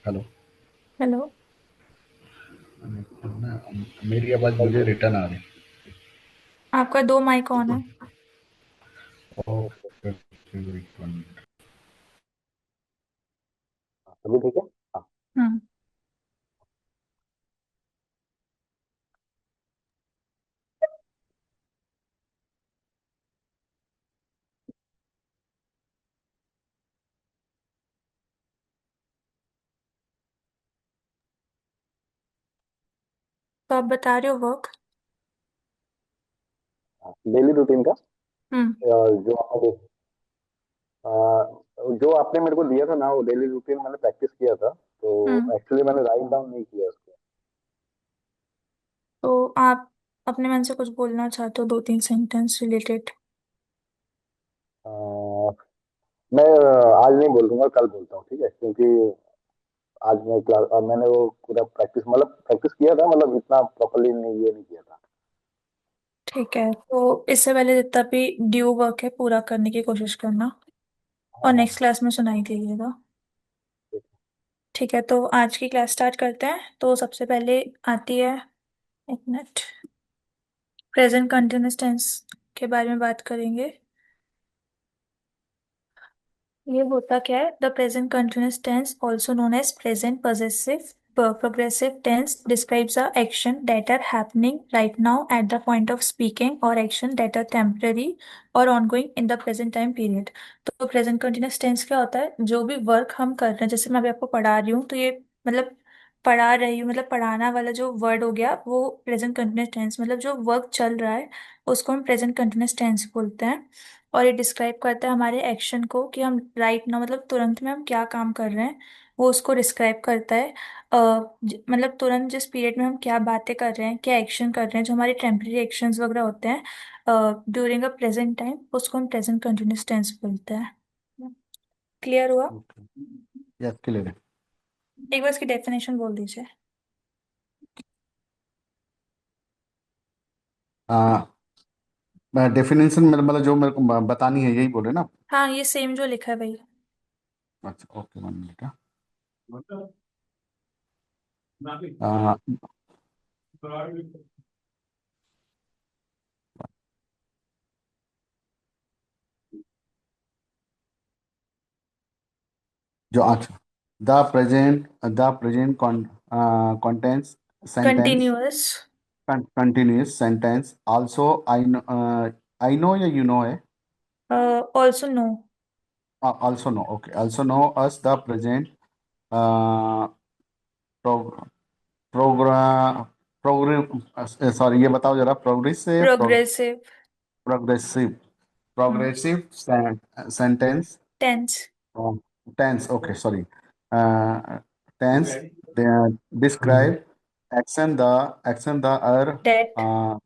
Hello. Hello. ना, मेरी आवाज मुझे रिटर्न आ रही। आपका दो माइक ऑन है। ओके, एक मिनट। अभी ठीक है। हाँ। हम्म। तो आप बता रहे हो वर्क। डेली रूटीन का हम्म। जो आपने जो आपने मेरे को दिया था ना, वो डेली रूटीन मैंने प्रैक्टिस किया था, तो हम्म। एक्चुअली मैंने राइट डाउन नहीं किया उसको। तो आप अपने मन से कुछ बोलना चाहते हो, दो तीन सेंटेंस रिलेटेड। अ, मैं आज नहीं बोल दूंगा, कल बोलता हूँ, ठीक है? क्योंकि आज मैं क्लास मैंने वो पूरा प्रैक्टिस किया था, मतलब इतना प्रॉपरली नहीं, ये नहीं किया था। ठीक है, तो इससे पहले जितना भी ड्यू वर्क है पूरा करने की कोशिश करना, हाँ और हाँ। नेक्स्ट क्लास में सुनाई दीजिएगा। ठीक ठीक है, तो आज की क्लास स्टार्ट करते हैं। तो सबसे पहले आती है, एक मिनट, प्रेजेंट कंटिन्यूअस टेंस के बारे में बात करेंगे। ये होता क्या है? The present continuous tense also known as present possessive progressive tense describes a action that are happening right now at the point of speaking, और एक्शन दैट आर टेम्पररी और ongoing in the present time period. तो present continuous tense क्या होता है? जो भी work हम कर रहे हैं, जैसे मैं अभी आपको पढ़ा रही हूँ, तो ये मतलब पढ़ा रही हूँ, मतलब पढ़ाना वाला जो वर्ड हो गया वो प्रेजेंट कंटिन्यूअस टेंस, मतलब जो वर्क चल रहा है उसको हम प्रेजेंट कंटिन्यूअस टेंस बोलते हैं। और ये डिस्क्राइब करता है हमारे एक्शन को, कि हम राइट नाउ मतलब तुरंत में हम क्या काम कर रहे हैं, वो उसको डिस्क्राइब करता है। मतलब तुरंत जिस पीरियड में हम क्या बातें कर रहे हैं, क्या एक्शन कर रहे हैं, जो हमारे टेम्पररी एक्शंस वगैरह होते हैं ड्यूरिंग अ प्रेजेंट टाइम, उसको हम प्रेजेंट कंटिन्यूअस टेंस बोलते हैं। क्लियर हुआ? है। यस, क्लियर है। एक बार इसकी डेफिनेशन बोल दीजिए। डेफिनेशन मतलब जो मेरे को बतानी है, यही बोले ना? हाँ, ये सेम जो लिखा है भाई। अच्छा, ओके, 1 मिनट। हाँ। जो अच्छा, the present contains sentence, continuous. continuous sentence also, I know या you know है? Also know. Also know, okay, also know us the present uh, pro, program program sorry, ये बताओ जरा, प्रोग्रेस से progressive. Progressive hmm. Progressive sentence tense. Tense, okay, sorry, tense describe action the are that. uh,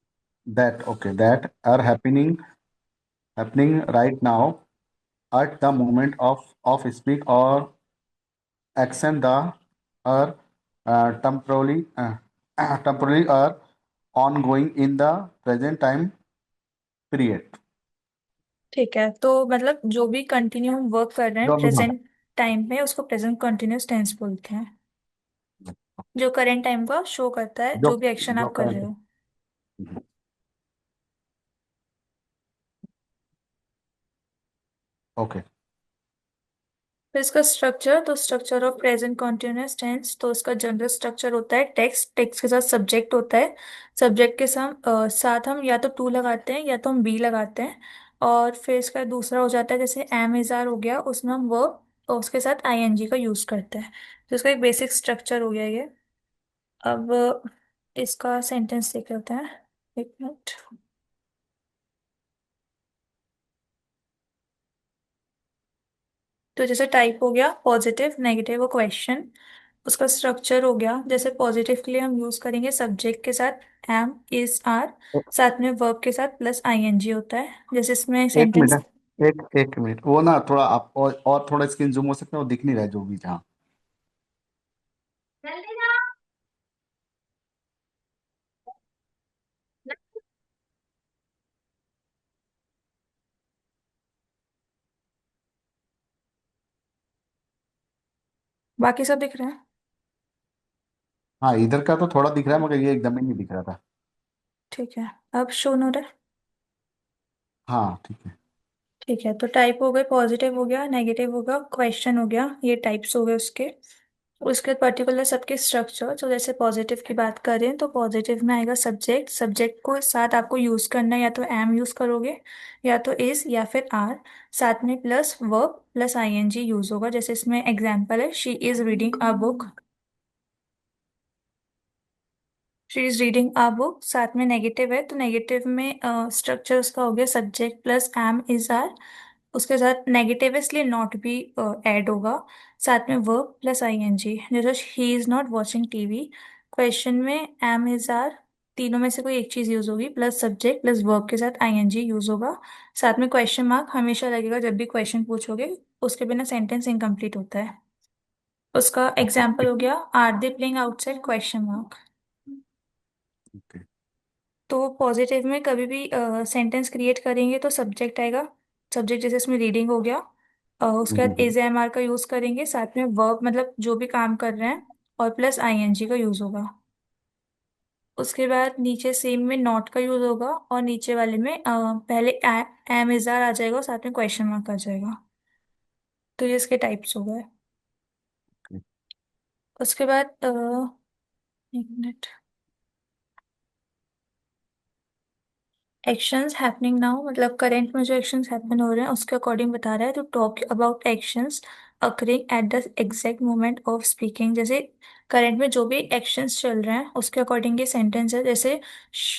that are happening right now at the moment of speak, or action the are temporarily or ongoing in the present time period। ठीक है, तो मतलब जो भी continue हम work कर रहे हैं जो भी, हाँ। प्रेजेंट टाइम में, उसको प्रेजेंट कंटिन्यूअस टेंस बोलते हैं। जो करेंट टाइम का शो करता है, जो जो भी एक्शन जो आप कर रहे करंट। हो। ओके। फिर इसका स्ट्रक्चर, तो structure of present continuous tense, तो इसका जनरल स्ट्रक्चर होता है टेक्स्ट, टेक्स्ट के साथ सब्जेक्ट होता है, सब्जेक्ट के साथ हम या तो टू लगाते हैं या तो हम बी लगाते हैं। और फिर इसका दूसरा हो जाता है, जैसे एम इज आर हो गया, उसमें हम वर्ब और उसके साथ आईएनजी का यूज करते हैं। तो इसका एक बेसिक स्ट्रक्चर हो गया ये। अब इसका सेंटेंस देख लेते हैं, एक मिनट। तो जैसे टाइप हो गया पॉजिटिव, नेगेटिव और क्वेश्चन। उसका स्ट्रक्चर हो गया, जैसे पॉजिटिव के लिए हम यूज करेंगे सब्जेक्ट के साथ एम इज आर, साथ में वर्ब के साथ प्लस आईएनजी होता है, जैसे इसमें एक सेंटेंस। मिनट, एक मिनट, वो ना थोड़ा आप और थोड़ा स्क्रीन जूम हो सकता है, वो दिख नहीं रहा है जो भी, जहाँ। बाकी सब दिख रहा है। हाँ, इधर का तो थोड़ा दिख रहा है मगर ये एकदम ही नहीं दिख रहा था। ठीक है, अब शो हो रहा है। हाँ ठीक है। ठीक है, तो टाइप हो गए, पॉजिटिव हो गया, नेगेटिव हो गया, क्वेश्चन हो गया, ये टाइप्स हो गए उसके। उसके बाद पर्टिकुलर सबके स्ट्रक्चर, तो जैसे पॉजिटिव की बात करें तो पॉजिटिव में आएगा सब्जेक्ट। सब्जेक्ट को साथ आपको यूज करना है, या तो एम यूज करोगे, या तो इज, या फिर आर। साथ में plus verb plus ING use होगा। जैसे इसमें एग्जाम्पल है, she is reading a book. She is reading a book. साथ में नेगेटिव है, तो नेगेटिव में स्ट्रक्चर उसका हो गया subject plus am is are. उसके साथ नेगेटिव है इसलिए नॉट भी ऐड होगा। साथ में वर्ब प्लस आईएनजी, जैसे he is not watching TV. Question में एम इज आर, तीनों में से कोई एक चीज यूज होगी, प्लस सब्जेक्ट प्लस वर्ब के साथ आईएनजी यूज होगा। साथ में क्वेश्चन मार्क हमेशा लगेगा जब भी क्वेश्चन पूछोगे, उसके बिना सेंटेंस इनकम्प्लीट होता है। उसका ओके एग्जाम्पल हो गया, are they playing outside question mark. Okay. तो पॉजिटिव में कभी भी सेंटेंस क्रिएट करेंगे तो सब्जेक्ट आएगा। सब्जेक्ट जैसे इसमें रीडिंग हो गया। उसके बाद हम्म। इज एम आर का यूज करेंगे, साथ में वर्ब मतलब जो भी काम कर रहे हैं, और प्लस आईएनजी का यूज होगा। उसके बाद नीचे सेम में नॉट का यूज होगा, और नीचे वाले में पहले एम इज आर आ जाएगा और साथ में क्वेश्चन मार्क आ जाएगा। तो ये इसके टाइप्स हो गए। उसके बाद एक मिनट, एक्शंस हैपनिंग नाउ, मतलब करंट में जो एक्शंस हैपन हो रहे हैं उसके अकॉर्डिंग बता रहा है। तो talk about actions occurring at the exact moment of speaking. जैसे करंट में जो भी एक्शंस चल रहे हैं उसके अकॉर्डिंग ये सेंटेंस है। जैसे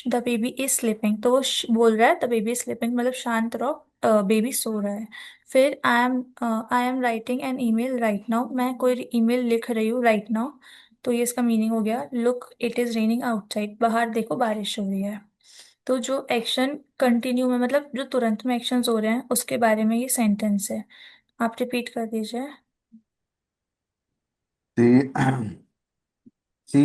द बेबी इज स्लीपिंग, तो वो बोल रहा है द बेबी इज स्लीपिंग, मतलब शांत रहो, बेबी सो रहा है। फिर I am writing an email right now, मैं कोई ईमेल लिख रही हूँ राइट नाउ। तो ये इसका मीनिंग हो गया, look it is raining outside, बाहर देखो बारिश हो रही है। तो जो एक्शन कंटिन्यू में, मतलब जो तुरंत में एक्शंस हो रहे हैं उसके बारे में ये सेंटेंस है। आप रिपीट कर दीजिए। सी सी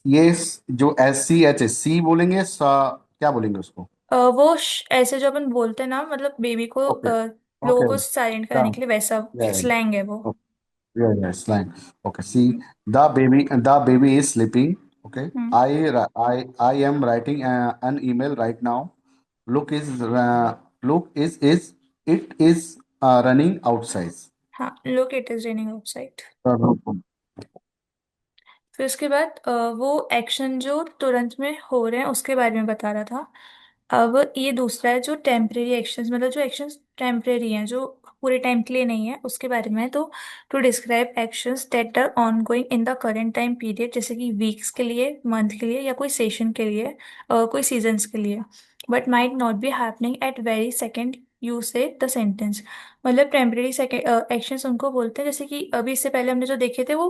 ये जो एस सी एच है, सी बोलेंगे क्या बोलेंगे उसको? वो ऐसे जो अपन बोलते हैं ना, मतलब बेबी को ओके लोगों ओके। को साइलेंट कराने के लिए, वैसा स्लैंग है वो। Yeah, slang. Okay, see, the baby is sleeping. Okay, hmm. I am writing an email right now. Look is it is running outside. हाँ, look it is raining outside. Uh, फिर उसके बाद वो एक्शन जो तुरंत में हो रहे हैं उसके बारे में बता रहा था। अब ये दूसरा है जो टेम्परेरी एक्शंस, मतलब जो एक्शंस टेम्परेरी हैं, जो पूरे टाइम के लिए नहीं है, उसके बारे में है। तो to describe actions that are on going in the current time period, जैसे कि वीक्स के लिए, मंथ के लिए, या कोई सेशन के लिए, कोई सीजन्स के लिए, but might not be happening at very second you से द सेंटेंस। मतलब टेम्परेरी एक्शंस उनको बोलते हैं, जैसे कि अभी इससे पहले हमने जो देखे थे वो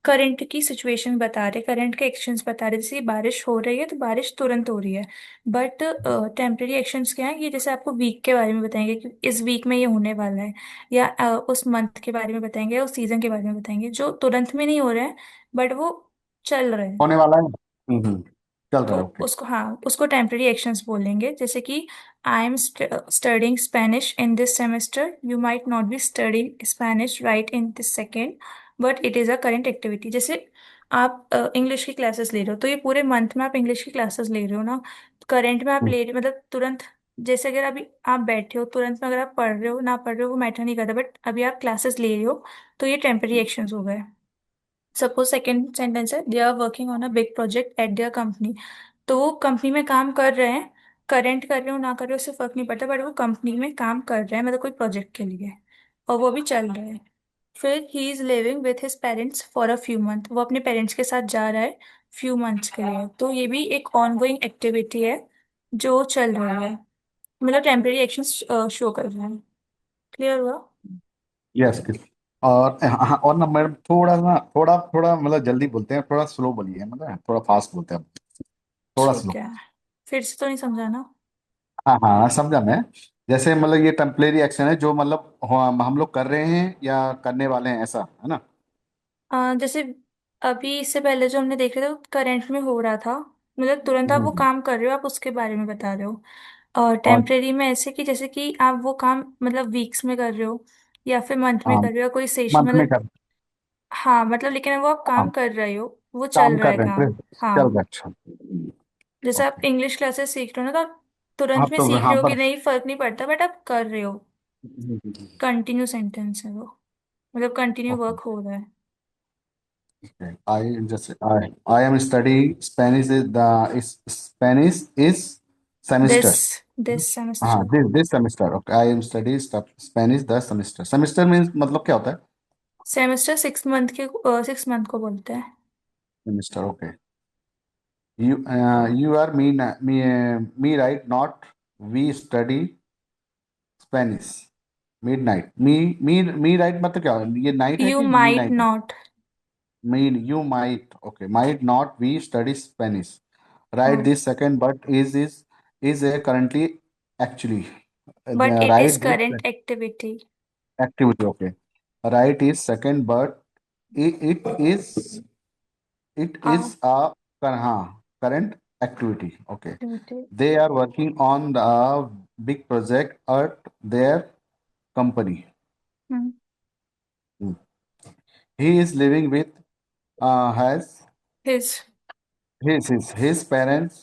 करंट की सिचुएशन बता रहे, करंट के एक्शंस बता रहे। जैसे बारिश हो रही है तो बारिश तुरंत हो रही है। बट टेम्परेरी एक्शंस क्या है, ये जैसे आपको वीक के बारे में बताएंगे कि इस वीक में ये होने वाला है, या उस मंथ के बारे में बताएंगे, उस सीजन के बारे में बताएंगे, जो तुरंत में नहीं हो रहे हैं बट वो चल रहे हैं। होने वाला है। चल रहा तो है। ओके। उसको, हाँ, उसको टेम्परेरी एक्शंस बोलेंगे। जैसे कि I am studying Spanish in this semester, you might not be studying Spanish right in this second, but it is a current activity. जैसे आप इंग्लिश की क्लासेस ले रहे हो, तो ये पूरे मंथ में आप इंग्लिश की क्लासेस ले रहे हो ना, करंट में आप ले रहे, मतलब तुरंत। जैसे अगर अभी आप बैठे हो तुरंत में, अगर आप पढ़ रहे हो ना पढ़ रहे हो वो मैटर नहीं करता, बट अभी आप क्लासेस ले रहे हो, तो ये टेम्परेरी एक्शंस हो गए। सपोज सेकेंड सेंटेंस है, they are working on a big project at their company. तो वो कंपनी में काम कर रहे हैं, करेंट कर रहे हो ना कर रहे हो उससे फर्क नहीं पड़ता, बट वो कंपनी में काम कर रहे हैं, मतलब कोई प्रोजेक्ट के लिए, और वो भी चल रहा है। फिर he is living with his parents for a few month, वो अपने पेरेंट्स के साथ जा रहा है फ्यू मंथ्स के लिए। तो ये भी एक ऑनगोइंग एक्टिविटी है जो चल रहा है, मतलब टेम्परेरी एक्शन शो कर रहा है। क्लियर हुआ? यस। और हाँ, और ना मैडम थोड़ा मतलब जल्दी बोलते हैं, थोड़ा स्लो बोलिए, मतलब थोड़ा फास्ट बोलते हैं, थोड़ा ठीक स्लो। है, फिर से तो नहीं समझा ना? हाँ हाँ, समझा मैं। जैसे मतलब ये टेम्पलेरी एक्शन है जो मतलब हम लोग कर रहे हैं या करने वाले हैं, ऐसा है ना? जैसे अभी इससे पहले जो हमने देखे थे वो करंट में हो रहा था, मतलब तुरंत आप वो हम्म। काम कर रहे हो, आप उसके बारे में बता रहे हो। और और टेम्परेरी में ऐसे कि जैसे कि आप वो काम मतलब वीक्स में कर रहे हो, या फिर मंथ में हाँ, कर रहे हो, कोई सेशन मंथ में मतलब। कर। हाँ मतलब, लेकिन वो आप हाँ काम कर रहे हो, वो चल काम रहा कर है रहे हैं, काम। चल हाँ, रहा है, अच्छा। जैसे आप ओके। इंग्लिश क्लासेस सीख रहे हो ना, तो आप तुरंत आप में तो सीख हाँ रहे हो कि बस। नहीं फर्क नहीं पड़ता, बट आप कर रहे हो। कंटिन्यू सेंटेंस है वो, मतलब कंटिन्यू ओके। वर्क हो रहा है। आई जैसे I am study Spanish is the Spanish is this semester. This हाँ, semester. This semester, okay, I am study Spanish the semester. Semester means मतलब क्या होता है? सेमेस्टर 6 मंथ के, 6 मंथ को बोलते हैं। Semester, okay. You are me right, not we study Spanish midnight. Me right मतलब क्या है? ये नाइट है यू कि मी माइट नाइट है? Not. Me you might, okay, might not we study Spanish right हाँ, this second, but is a currently actually but it is right this current activity. activity, okay. Right is second, but it is a current activity, okay. Activity. They are working on the big project at their company. Hmm. He is living with has his. his parents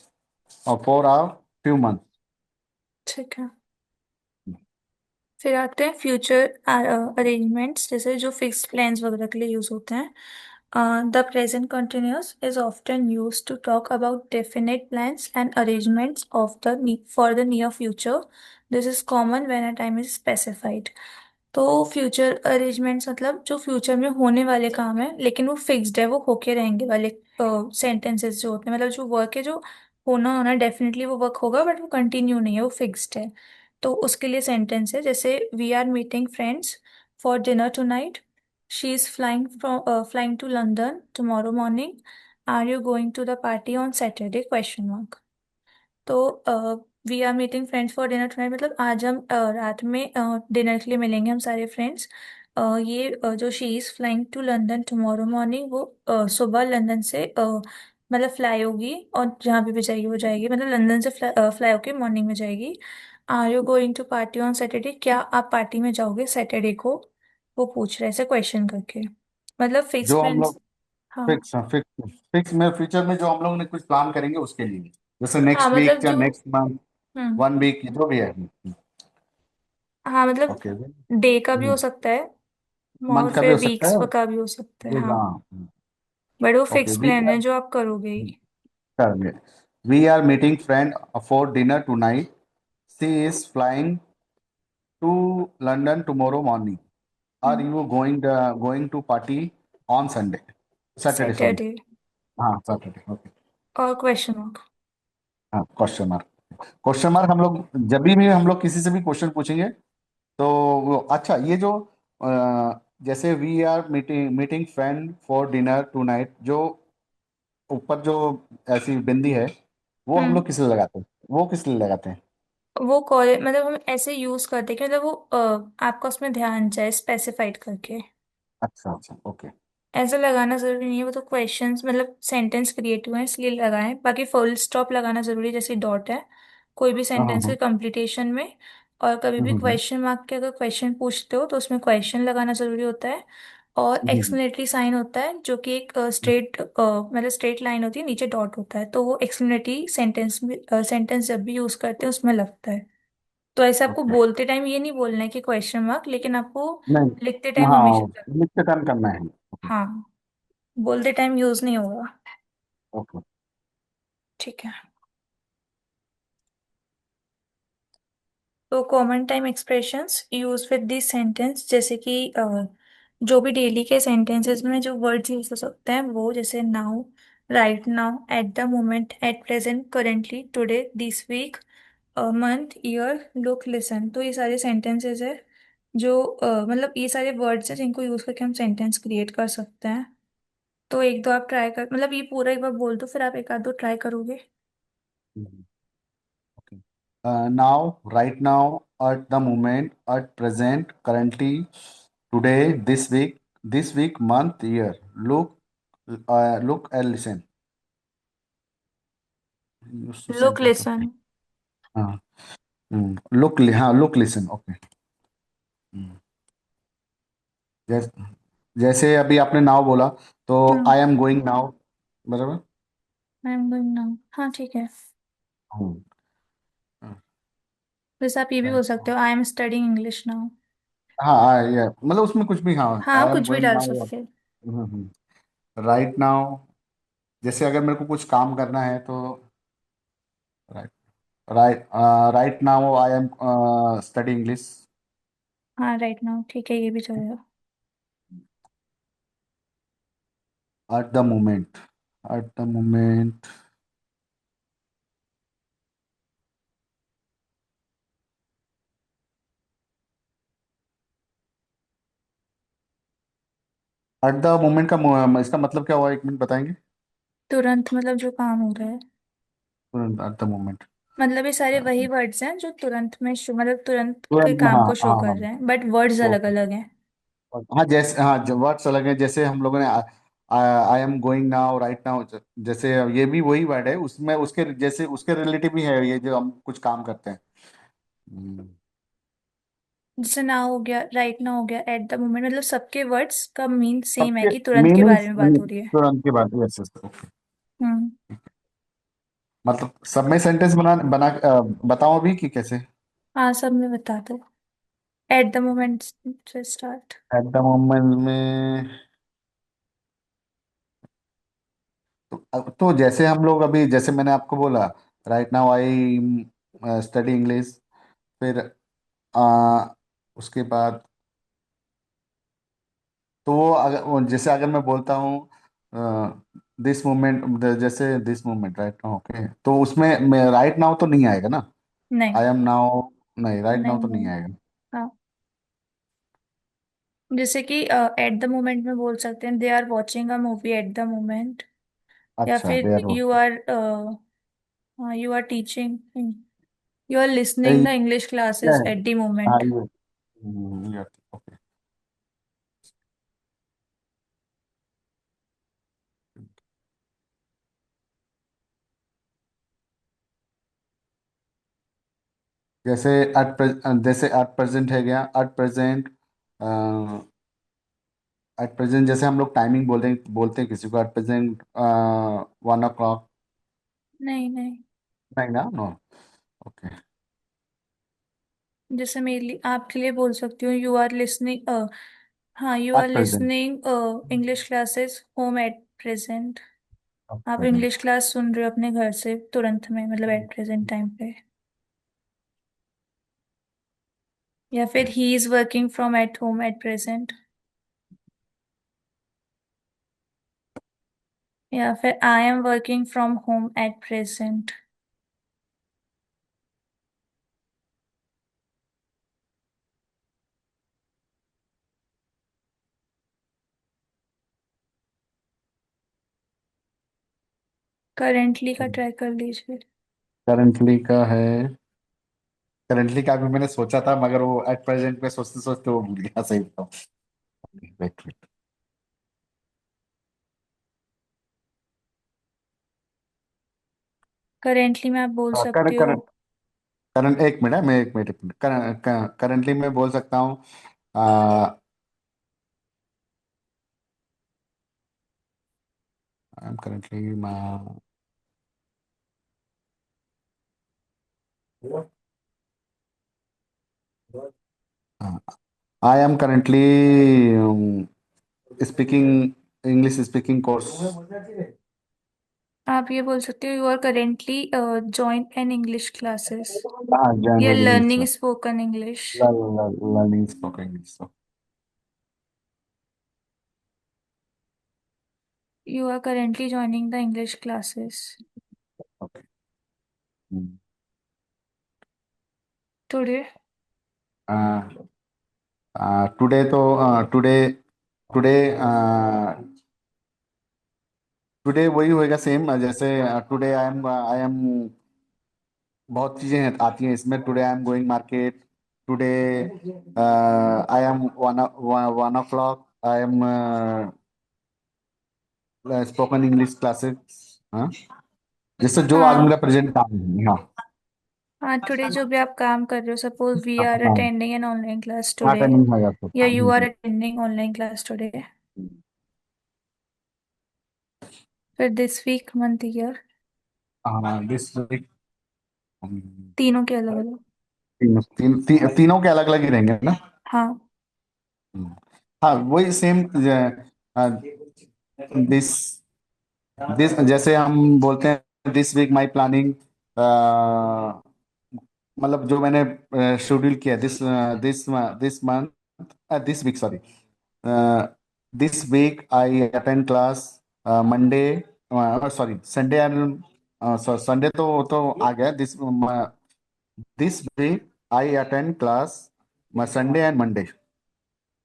for a few months. ठीक है। फिर आते हैं future arrangements, जैसे जो fixed plans वगैरह के लिए यूज होते हैं। The present continuous is often use to talk about definite plans and arrangements of the for the near future. This is common when a time is specified. तो future arrangements मतलब जो future में होने वाले काम है लेकिन वो फिक्स्ड है, वो होके रहेंगे वाले सेंटेंसेस जो होते हैं, मतलब जो वर्क है जो होना होना डेफिनेटली वो वर्क होगा, बट वो कंटिन्यू नहीं है, वो फिक्स्ड है। तो उसके लिए सेंटेंस है जैसे we are meeting friends for dinner tonight, she is flying to London tomorrow morning, are you going to the party on Saturday question mark. तो we are meeting friends for dinner tonight मतलब आज हम रात में dinner के लिए मिलेंगे हम सारे फ्रेंड्स। ये जो she is flying to London tomorrow morning, वो सुबह लंदन से मतलब फ्लाई होगी, और जहाँ भी जाएगी वो जाएगी, मतलब लंदन से फ्लाई होके मॉर्निंग में जाएगी। Are you going to party on Saturday, क्या आप पार्टी में जाओगे सैटरडे को, वो पूछ रहे हैं ऐसे क्वेश्चन करके, मतलब फिक्स जो हम फ्रेंड्स। लोग हाँ। फिक्स में फ्यूचर में जो हम लोग ने कुछ प्लान करेंगे उसके लिए, जैसे हाँ नेक्स्ट मतलब वीक या जो। नेक्स्ट मंथ, हम्म। 1 वीक जो भी है। हाँ मतलब ओके। डे का भी हो सकता है, और मंथ का भी फिर हो सकता वीक्स है। का भी हो सकता है। हाँ, हाँ। बट वो ओके, फिक्स प्लान है जो आप करोगे ही। We are meeting friend for dinner tonight, she is flying to London tomorrow morning, are hmm. You going to party on Sunday, Saturday sorry. Saturday. हाँ, सैटरडे, ओके। और question mark. हाँ, question mark. Question mark हम लोग जब भी हम लोग किसी से भी क्वेश्चन पूछेंगे तो अच्छा, ये जो जैसे we are meeting friend for dinner tonight, जो ऊपर जो ऐसी बिंदी है, वो हम लोग हम्म। किस लिए लगाते हैं? वो किस लिए लगाते हैं? वो कॉलेज मतलब हम ऐसे यूज करते हैं कि मतलब वो आपका उसमें ध्यान जाए स्पेसिफाइड करके। अच्छा अच्छा, ओके। ऐसा लगाना जरूरी नहीं है, वो तो क्वेश्चंस मतलब सेंटेंस क्रिएट हुए हैं इसलिए लगाएं, बाकी फुल स्टॉप लगाना जरूरी है जैसे डॉट है कोई भी हाँ सेंटेंस हाँ के कंप्लीटेशन में। और कभी भी हम्म, क्वेश्चन मार्क के अगर क्वेश्चन पूछते हो तो उसमें क्वेश्चन लगाना जरूरी होता है। और हम्म, एक्सक्लेमेटरी साइन होता है जो कि एक स्ट्रेट मतलब स्ट्रेट लाइन होती है, नीचे डॉट होता है, तो वो एक्सक्लेमेटरी सेंटेंस में सेंटेंस जब भी यूज करते हैं उसमें लगता है। तो ऐसे आपको ओके। बोलते टाइम ये नहीं बोलना है कि क्वेश्चन मार्क, लेकिन आपको लिखते नहीं, टाइम हमेशा हाँ, लिख के टर्न करना है। ओके। हाँ, बोलते टाइम यूज नहीं होगा। ओके। ठीक है। तो common time expressions use with this sentence, जैसे कि जो भी डेली के सेंटेंसेस में जो वर्ड्स यूज हो सकते हैं वो, जैसे now, right now, at the moment, at present, currently, today, this week, month, year, look, listen. तो ये सारे सेंटेंसेस है जो मतलब ये सारे वर्ड्स हैं जिनको यूज करके हम सेंटेंस क्रिएट कर सकते हैं। तो एक दो आप ट्राई कर, मतलब ये पूरा एक बार बोल दो फिर आप एक आध दो ट्राई करोगे। Okay. Now, right now, at the moment, at present, currently, today, this week, month, year, look and listen. Use to look, sentence, okay. Listen. हाँ। Look listen, okay. जैसे अभी आपने नाउ बोला, तो hmm. I am going now, बराबर। I am going now, हाँ ठीक है। हम्म। वैसे आप ये भी बोल राइट। सकते हो, I am studying English now. हाँ ये मतलब उसमें कुछ भी, हाँ हाँ आई एम कुछ भी गोइंग डाल नाउ। सकते हो। राइट नाउ, जैसे अगर मेरे को कुछ काम करना है तो right, right, right now I am study English. हाँ राइट नाउ ठीक है, ये भी चलेगा। Eight the moment, eight the moment, eight the moment का इसका मतलब क्या हुआ, एक मिनट बताएंगे। तुरंत मतलब जो काम हो रहा है। एट द मोमेंट, मतलब ये सारे वही वर्ड्स हैं जो तुरंत में मतलब तुरंत के तुरंत में, काम हाँ को शो हाँ कर हाँ। रहे हैं, बट वर्ड्स तो अलग अलग हैं। हाँ जैसे, हाँ वर्ड्स अलग है, जैसे हम लोगों ने आई am going now, right now, जैसे ये भी वही वर्ड है, उसमें उसके जैसे उसके रिलेटिव भी है ये जो हम कुछ काम करते हैं। हम्म, जैसे नाउ हो गया, राइट नाउ हो गया, एट द मोमेंट, मतलब सबके वर्ड्स का मीन सेम है सबके कि तुरंत के मीनिंग बारे में बात हो रही है। तुरंत के बाद, यस यस ओके। हम्म। मतलब सब में सेंटेंस बताओ अभी कि कैसे। हाँ सब में बता दो, एट द मोमेंट से स्टार्ट। एट द मोमेंट में, तो जैसे हम लोग अभी, जैसे मैंने आपको बोला, right now I study English, फिर उसके बाद, तो वो अगर जैसे अगर मैं बोलता हूँ दिस मोमेंट, जैसे this moment right now, okay, तो उसमें राइट नाउ तो नहीं आएगा ना। नहीं आई एम नाउ, नहीं राइट नाउ नहीं तो नहीं नहीं। आएगा। हाँ जैसे कि एट द मोमेंट में बोल सकते हैं, they are watching a movie at the moment. या अच्छा फिर there, you are teaching, you are ये लिसनिंग द इंग्लिश क्या क्लासेस है, एट द हाँ मोमेंट। ये ओके। जैसे जैसे एट प्रेजेंट है गया, एट प्रेजेंट, एट प्रेजेंट जैसे हम लोग टाइमिंग बोलते हैं किसी को, एट प्रेजेंट 1 o'clock। नहीं नहीं। नहीं ना, नो, ओके। जैसे मेरे लिए, आपके लिए बोल सकती हूँ, यू आर लिसनिंग, हाँ you are at present, listening English classes home at present. At आप इंग्लिश प्रेजेंट, क्लास सुन रहे हो अपने घर से तुरंत में, मतलब एट प्रेजेंट टाइम पे। या फिर ही is working from at home at present. या फिर I am working from home at present. Currently का ट्राई कर लीजिए। करंटली का है, करंटली का भी मैंने सोचा था मगर वो एट प्रेजेंट पे सोचते सोचते वो भूल गया, सही बताऊं। वेट वेट, करेंटली में आप बोल कर सकते हो। कर करंट, एक मिनट है, मैं एक मिनट, करंटली मैं बोल सकता हूँ, I am currently, I am currently speaking English speaking course. आप ये बोल सकते हो, you are currently join an English classes. हाँ या general English, learning spoken English. Learning spoken English. You are currently joining the English classes okay. Today. Today तो today, today today वही होएगा सेम, जैसे टुडे आई एम बहुत चीजें आती हैं इसमें, today I am going market, today I am 1 o'clock, I am spoken English classes. हाँ, जैसे जो आज हाँ मेरा प्रेजेंट काम है, हाँ। हाँ, टुडे जो भी आप काम कर रहे हो, सपोज वी हाँ आर हाँ, अटेंडिंग एन ऑनलाइन क्लास हाँ टुडे। करनी है आपको, या हाँ यू आर बिल्कुल। Attending online class today. फिर दिस वीक, मंथ, ईयर, हाँ दिस वीक। तीनों के अलग अलग। तीनों के अलग अलग ही रहेंगे ना। हाँ। हम्म। हाँ वही सेम। दिस दिस जैसे हम बोलते हैं दिस वीक माई प्लानिंग, मतलब जो मैंने शेड्यूल किया this this this month this week sorry, this week I attend class Monday, sorry Sunday and Sunday तो आ गया। This week I attend class Sunday and Monday.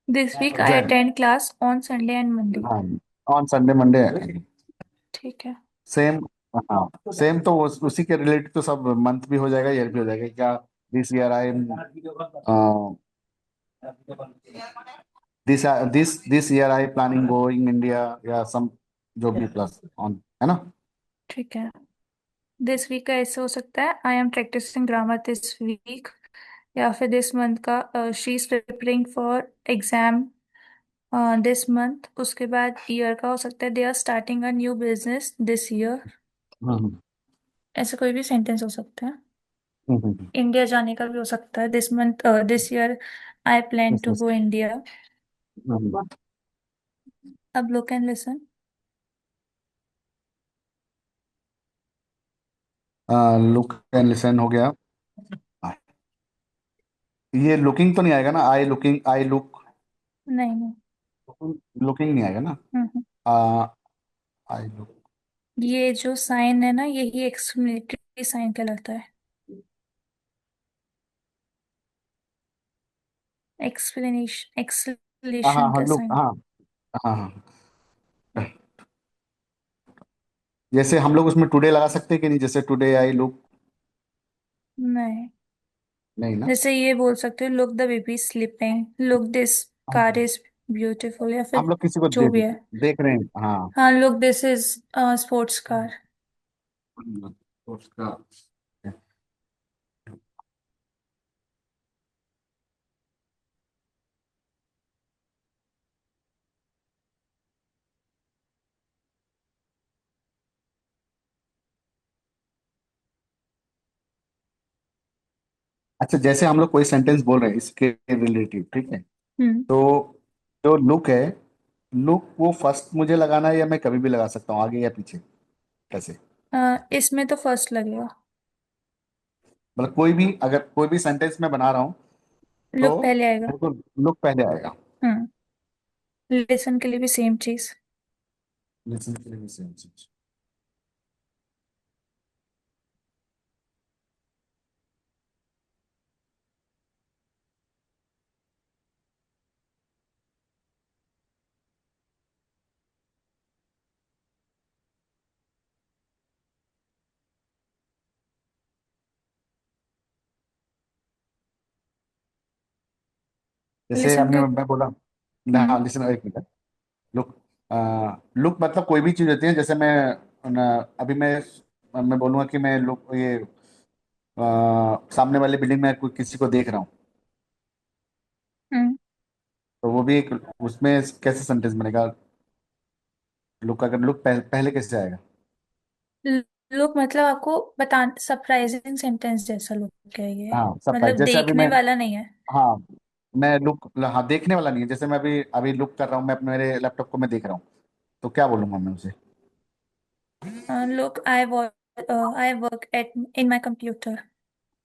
This week I can attend class on Sunday and Monday. हाँ on Sunday Monday. ठीक है। Same. हाँ same तो उसी के रिलेटेड तो सब मंथ भी हो जाएगा, ईयर भी हो जाएगा क्या। This year I this year I planning going India या सम जो भी प्लस ऑन है ना। ठीक है। दिस वीक का ऐसे हो सकता है I am practising grammar this week, या फिर दिस मंथ का she is preparing for exam this month. उसके बाद ईयर का हो सकता है they are starting a new business this year. Hmm ऐसे कोई भी सेंटेंस हो सकता है। हम्म हम्म, इंडिया जाने का भी हो सकता है, this month this year I plan yes, to yes, go India. Hmm. अब look and listen. Look and listen हो गया। ये लुकिंग तो नहीं आएगा ना, आई लुकिंग आई लुक। नहीं नहीं। लुकिंग नहीं आएगा ना। हम्म। I look. ये जो साइन है ना, यही एक्सक्लेमेटरी साइन कहलाता है। एक्सप्लेनेशन, हाँ हाँ एक्सलेशन हाँ का लुक साइन। हाँ। हाँ हाँ। जैसे हम लोग उसमें टुडे लगा सकते हैं कि नहीं, जैसे टुडे आई लुक। नहीं। नहीं ना। जैसे ये बोल सकते हो look the baby sleeping, look this car हम इज ब्यूटीफुल, या हम फिर लोग किसी को जो भी है। देख रहे हैं हाँ। हाँ, look this is sports car. तो उसका अच्छा, जैसे हम लोग कोई सेंटेंस बोल रहे हैं इसके रिलेटिव, ठीक है। हम्म। तो जो लुक है, लुक वो फर्स्ट मुझे लगाना है या मैं कभी भी लगा सकता हूँ आगे या पीछे, कैसे। इसमें तो फर्स्ट लगेगा। मतलब कोई भी अगर कोई भी सेंटेंस मैं बना रहा हूँ तो लुक पहले आएगा। मेरे को लुक पहले आएगा। हम्म। लिसन के लिए भी सेम चीज। लिसन के लिए सेम चीज। जैसे लिसन हमने के। मैं बोला ना, हम्म। हाँ लिसन एक मिनट। लुक लुक मतलब कोई भी चीज होती है, जैसे अभी मैं बोलूंगा कि मैं लुक ये सामने वाली बिल्डिंग में कोई किसी को देख रहा हूँ, हम्म। तो वो भी एक उसमें कैसे सेंटेंस बनेगा। लुक अगर लुक पहले कैसे आएगा। लुक मतलब आपको बता, सरप्राइजिंग सेंटेंस जैसा लुक है ये। हाँ सरप्राइज, मतलब जैसे अभी देखने मैं वाला नहीं है। हाँ मैं लुक हाँ देखने वाला नहीं है, जैसे मैं अभी अभी लुक कर रहा हूँ, मैं अपने मेरे लैपटॉप को मैं देख रहा हूँ, तो क्या बोलूंगा मैं उसे। Look I work at in my computer,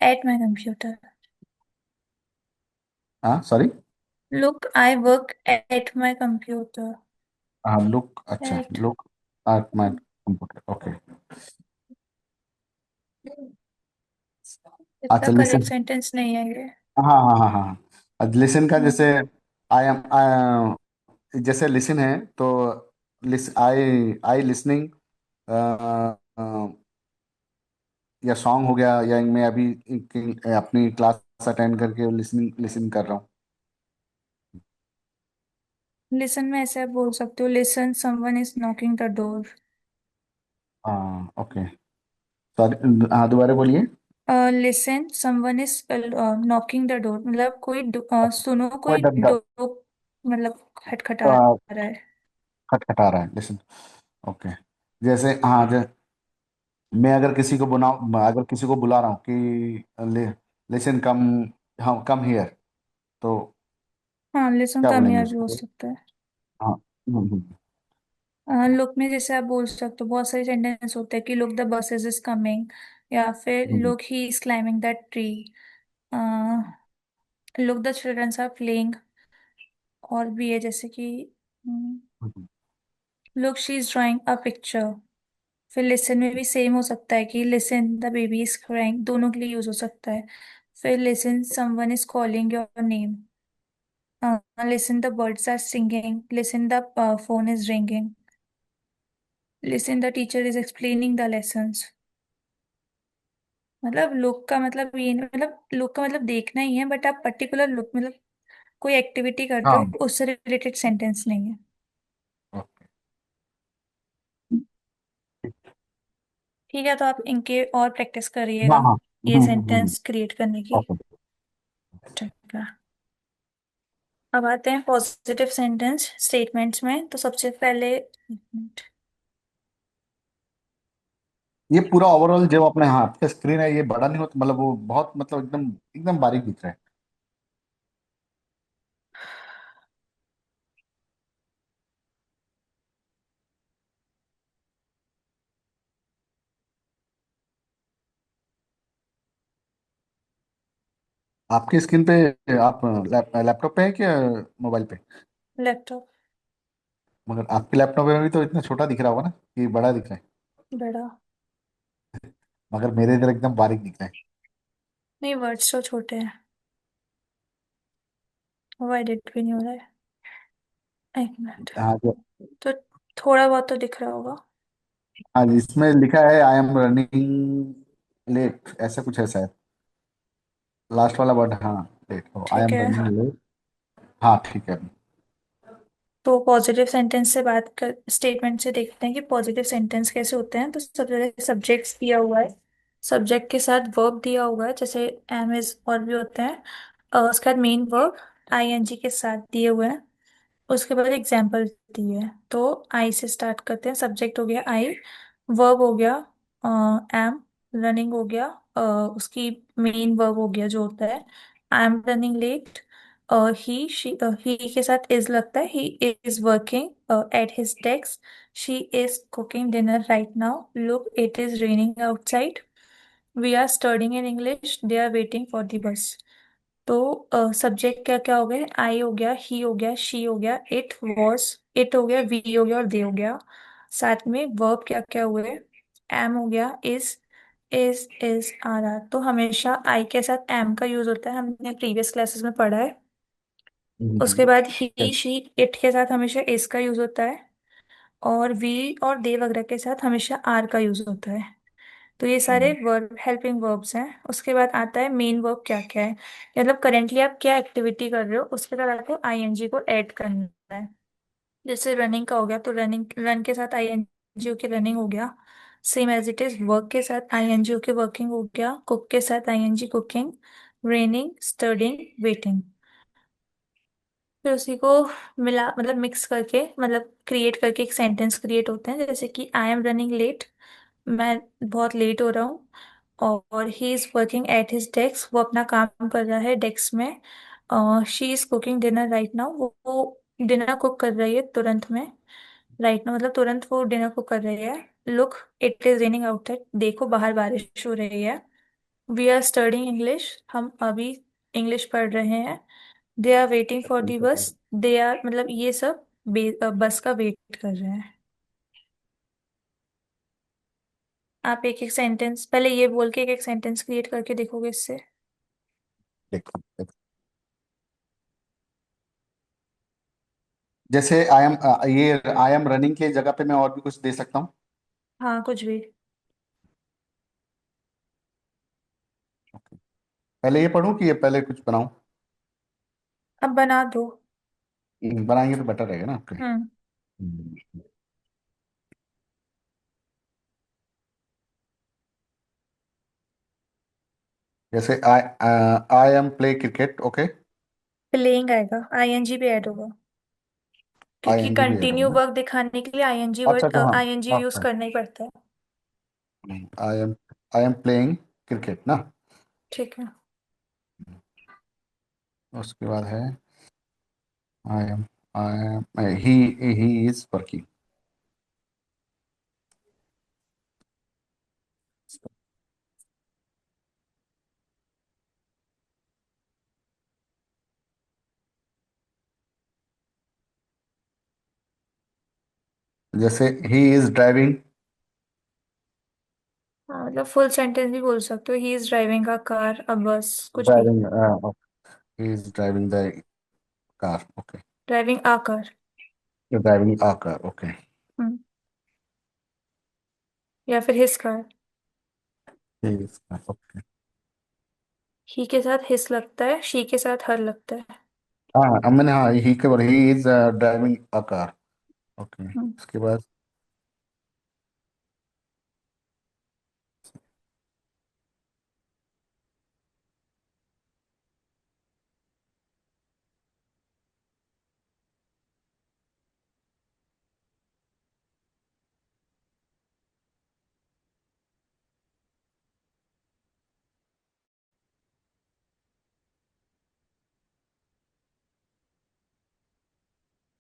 at my computer. हाँ sorry. Look I work at my computer. हाँ लुक अच्छा at. Look at my computer okay. इतना अच्छा करेक्ट लिसन। सेंटेंस नहीं है ये। हाँ हाँ हाँ हाँ लिसन का हम्म। जैसे आई एम जैसे लिसन है तो आई आई लिसनिंग या सॉन्ग हो गया, या मैं अभी अपनी क्लास अटेंड करके लिसनिंग लिसन कर रहा हूँ। लिसन में ऐसे आप बोल सकते हो listen someone is knocking the door. हाँ ओके सॉरी, हाँ दोबारा बोलिए। Listen someone is knocking the door, मतलब कोई सुनो कोई कोई डर मतलब खटखटा रहा है। खटखटा रहा है लिसन ओके। जैसे हाँ, मैं अगर किसी को अगर किसी को बुला रहा हूँ कि लिसन कम, हाँ कम हियर, तो हाँ, लिसन क्या कम बोलेंगे हियर भी हो उसको? सकता है। हाँ। लुक में जैसे आप बोल सकते हो, बहुत सारे सेंटेंस होते हैं कि look the bus is coming, या फिर hmm, look he is climbing that tree, look the childrens are playing. और भी है जैसे कि hmm, look she is drawing a picture. फिर लिसन में भी सेम हो सकता है कि listen the baby is crying, दोनों के लिए यूज हो सकता है। फिर listen someone is calling your name, listen the birds are singing, listen the phone is ringing, listen the teacher is explaining the lessons. मतलब लुक का मतलब ये नहीं, मतलब लुक का मतलब देखना ही है, बट आप पर्टिकुलर लुक मतलब कोई एक्टिविटी कर रहे हाँ। हो उससे रिलेटेड सेंटेंस नहीं है। ओके। ठीक है, तो आप इनके और प्रैक्टिस हाँ करिएगा हाँ। ये सेंटेंस क्रिएट करने की। ओके। ठीक है। अब आते हैं पॉजिटिव सेंटेंस स्टेटमेंट्स में। तो सबसे पहले एक मिनट। ये पूरा ओवरऑल जो अपने हाथ पे स्क्रीन है, ये बड़ा नहीं होता, मतलब वो बहुत, मतलब एकदम एकदम बारीक दिख रहा है। आपकी स्क्रीन पे, आप लैपटॉप पे है कि मोबाइल पे? लैपटॉप। मगर आपके लैपटॉप में भी तो इतना छोटा दिख रहा होगा ना, कि बड़ा दिख रहा है? बड़ा। मगर मेरे इधर एकदम बारीक दिख रहा है। नहीं, वर्ड्स तो छोटे हैं, वो एडिट भी नहीं हो रहा है। एक मिनट। हाँ तो थोड़ा बहुत तो दिख रहा होगा। हाँ, इसमें लिखा है आई एम रनिंग लेट, ऐसा कुछ है शायद, लास्ट वाला वर्ड। हाँ, लेट, आई ठीक एम है, रनिंग लेट। हाँ ठीक है। तो पॉजिटिव सेंटेंस से बात कर, स्टेटमेंट से देखते हैं कि पॉजिटिव सेंटेंस कैसे होते हैं। तो सबसे पहले सब्जेक्ट दिया हुआ है, सब्जेक्ट के साथ वर्ब दिया हुआ है, जैसे एम इज और भी होते हैं। उसके बाद मेन वर्ब आईएनजी के साथ दिए हुए हैं। उसके बाद एग्जाम्पल दिए हैं। तो आई से स्टार्ट करते हैं। सब्जेक्ट हो गया आई, वर्ब हो गया एम, रनिंग हो गया उसकी मेन वर्ब हो गया जो होता है I am running late. He के साथ इज लगता है, he is working at his desk. She is cooking dinner right now. Look it is raining outside. We are studying in English, they are waiting for the bus. तो subject क्या क्या हो गए, आई हो गया, ही हो गया, शी हो गया, इट वॉज, इट हो गया, वी हो गया और दे हो गया। साथ में वर्ब क्या क्या हुए, एम हो गया, इज आर आर। तो हमेशा आई के साथ एम का यूज होता है, हमने प्रीवियस क्लासेस में पढ़ा है। उसके बाद ही शी इट के साथ हमेशा इज का यूज होता है। और वी और दे वगैरह के साथ हमेशा आर का यूज होता है। तो ये सारे वर्ब, हेल्पिंग वर्ब्स हैं। उसके बाद आता है मेन वर्ब क्या क्या है, मतलब करेंटली आप क्या एक्टिविटी कर रहे हो, उसके बाद आपको आईएनजी को ऐड करना है। जैसे रनिंग का हो गया, तो रनिंग, रन के साथ आईएनजी के रनिंग हो गया। Same as it is work के साथ आईएनजी के वर्किंग हो गया, कुक के साथ ING cooking, raining studying waiting. फिर उसी को मिला, मतलब मिक्स करके, मतलब क्रिएट करके एक सेंटेंस क्रिएट होते हैं, जैसे कि आई एम रनिंग लेट, मैं बहुत लेट हो रहा हूँ। और ही is working at his desk, वो अपना काम कर रहा है डेस्क में। She is cooking dinner right now, वो डिनर कुक कर रही है तुरंत में। राइट नाउ मतलब तुरंत वो डिनर कुक कर रही है। Look it is raining outside, देखो बाहर बारिश हो रही है। वी आर स्टडिंग इंग्लिश, हम अभी इंग्लिश पढ़ रहे हैं। They are waiting for the bus, they are मतलब ये सब बस का वेट कर रहे हैं। आप एक एक सेंटेंस पहले ये बोल के एक एक सेंटेंस क्रिएट करके देखोगे इससे। देखो, जैसे आई एम, ये आई एम रनिंग की जगह पे मैं और भी कुछ दे सकता हूँ। हाँ, कुछ भी। पहले ये पढ़ूं कि ये पहले कुछ बनाऊं? अब बना दो। बनाएंगे तो बेटर रहेगा ना आपके लिए। हम्म। हम्म। जैसे I I am play cricket, okay. Playing आएगा, आईएनजी भी ऐड होगा। क्योंकि आईएनजी भी ऐड कंटिन्यू होगा ना। वर्क दिखाने के लिए आईएनजी अच्छा वर्ड तो हाँ, आईएनजी यूज ओके। करना ही पड़ता है। I M I am playing cricket ना। ठीक है। उसके बाद है I M I am he is working. जैसे ही इज ड्राइविंग। हाँ, मतलब फुल सेंटेंस भी बोल सकते हो, he is driving a car, a bus, कुछ भी। Driving, he is driving the car, okay. Driving a car. Driving a car, okay. Hmm. या फिर his car. He is, okay. He के साथ हिज लगता है, शी के साथ हर लगता है। हाँ मैंने, हाँ ही के बाद he is driving a car, okay. Hmm. उसके बाद